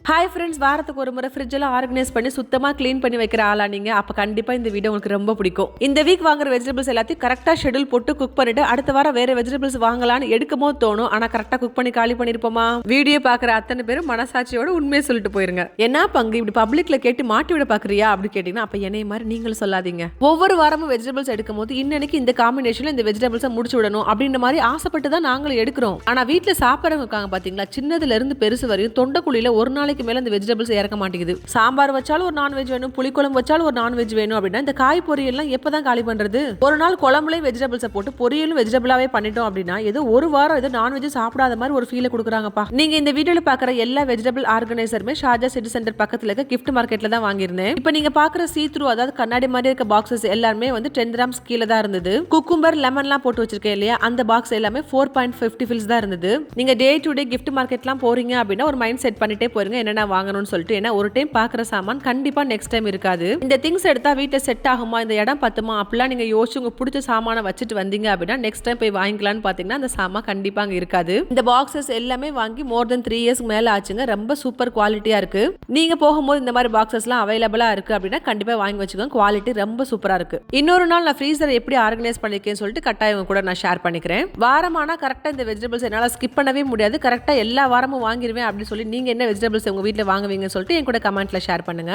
Hi friends, வாரத்துக்கு ஒரு முறை ஃப்ரிட்ஜ் எல்லாம் ஆர்கனைஸ் பண்ணி சுத்தமாக க்ளீன் பண்ணி வைக்கிற ஆளா நீங்க? அப்போ கண்டிப்பாக இந்த வீடியோ உங்களுக்கு ரொம்ப பிடிக்கும். இந்த வீக் வாங்குற வெஜிடபிள்ஸ் எல்லாத்தையும் கரெக்டாக ஷெட்யூல் போட்டு குக் பண்ணிட்டு அடுத்த வாரம் வேற வெஜிடபிள்ஸ் வாங்கலாம்னு எடுக்குமோ தோணும். ஆனால் கரெக்டாக குக் பண்ணி காலி பண்ணிருப்போமா? வீடியோ பார்க்குற அத்தனை பேரும் மனசாட்சியோட உண்மையை சொல்லிட்டு போயிருங்க. என்ன பங்கு இப்படி பப்ளிக்ல கேட்டு மாட்டி விட பாக்குறியா அப்படி கேட்டீங்கன்னா அப்ப என்னைய மாதிரி நீங்களும் சொல்லாதீங்க. ஒவ்வொரு வாரமும் வெஜிடபிள்ஸ் எடுக்கும் போது இன்னைக்கு இந்த காம்பினேஷன்ல இந்த வெஜிடபிள்ஸை முடிச்சு விடணும் அப்படின்ற மாதிரி ஆசைப்பட்டு தான் நாங்களும் எடுக்கிறோம். ஆனா வீட்டுல சாப்பிட்றவங்க இருக்காங்க பாத்தீங்களா, சின்னதுல இருந்து பெருசு வரையும் தொண்டைக்குழியில ஒரு நாளைக்கு மேல இந்த வெஜிடபிள்ஸ் இறக்க மாட்டேங்குது. சாம்பார் வச்சாலும் ஒரு நான்வெஜ் வேணும், புளிக்குழம்பு வச்சாலும் ஒரு நான்வெஜ் வேணும் அப்படின்னா இந்த காய் பொரியல்லாம் எப்பதான் காலி பண்றது? ஒரு நாள் குழம்புலையும் வெஜிடபிள்ஸை போட்டு பொரியலும் வெஜிடபிளாவே பண்ணிட்டோம் அப்படின்னா ஏதோ ஒரு வாரம் ஏதோ நான்வெஜ் சாப்பிடாத மாதிரி ஒரு ஃபீலை கொடுக்குறாங்கப்பா. நீங்க இந்த வீடியோல பாக்குற எல்லா வெஜிடபிள் ஆர்கனைசருமே ஷார்ஜா சிட்டி சென்டர் பக்கத்துல இருக்க கிஃப்ட் மார்க்கெட்ல தான் வாங்கியிருந்தேன். இப்போ நீங்க பாக்குற சீத்ரூ, அதாவது கண்ணாடி மாதிரி இருக்க பாக்ஸஸ் எல்லாமே வந்து 10 கிராம்ஸ் கீழே தான் இருந்தது. குக்கும்பர் லெமன்லாம் போட்டு வச்சிருக்கேன் இல்லையா, அந்த பாக்ஸ் எல்லாமே 4.50 ஃபில்ஸ் தான் இருந்தது. நீங்க டே டு டே கிஃப்ட் மார்க்கெட்லாம் போறீங்க அப்படின்னா ஒரு மைண்ட் செட் பண்ணிட்டே போறீங்க என்னென்ன வாங்கணும்னு சொல்லிட்டு. ஏன்னா ஒரு டைம் பாக்குற சாமான் கண்டிப்பா நெக்ஸ்ட் டைம் இருக்காது. இந்த திங்ஸ் எடுத்தா வீட்டை செட் ஆகுமா, இந்த இடம் பத்துமா அப்படிலாம் நீங்க யோசிச்சு உங்க பிடிச்ச சாமான வச்சுட்டு வந்தீங்க அப்படின்னா நெக்ஸ்ட் டைம் போய் வாங்கிக்கலாம்னு பாத்தீங்கன்னா அந்த சாமான் கண்டிப்பா அங்க இருக்காது. இந்த பாக்ஸஸ் எல்லாமே வாங்கி மோர் தென் 3 இயர்ஸ் மேல ஆச்சுங்க. ரொம்ப சூப்பர் குவாலிட்டியா இருக்கு. நீங்க போகும்போது இந்த மாதிரி பாக்ஸஸ்லாம் அவைலபிளா இருக்கு அப்படின்னா கண்டிப்பா வாங்கி வச்சுக்கோங்க. குவாலிட்டி ரொம்ப சூப்பரா இருக்கு. இன்னொரு நாள் நான் ஃப்ரீசரை எப்படி ஆர்கனைஸ் பண்ணிருக்கேன்னு சொல்லிட்டு கட்டாயம் கூட நான் ஷேர் பண்ணிக்கிறேன். வாரமானா கரெக்டா இந்த வெஜிடபிள்ஸ் என்னால ஸ்கிப் பண்ணவே முடியாது. கரெக்டா எல்லா வாரமும் வாங்கிடுவேன் அப்படின்னு சொல்லி நீங்க என்ன வெஜிடபிள்ஸ் உங்க வீட்டுல வாங்குவீங்கன்னு சொல்லிட்டு என் கூட கமெண்ட்ல ஷேர் பண்ணுங்க.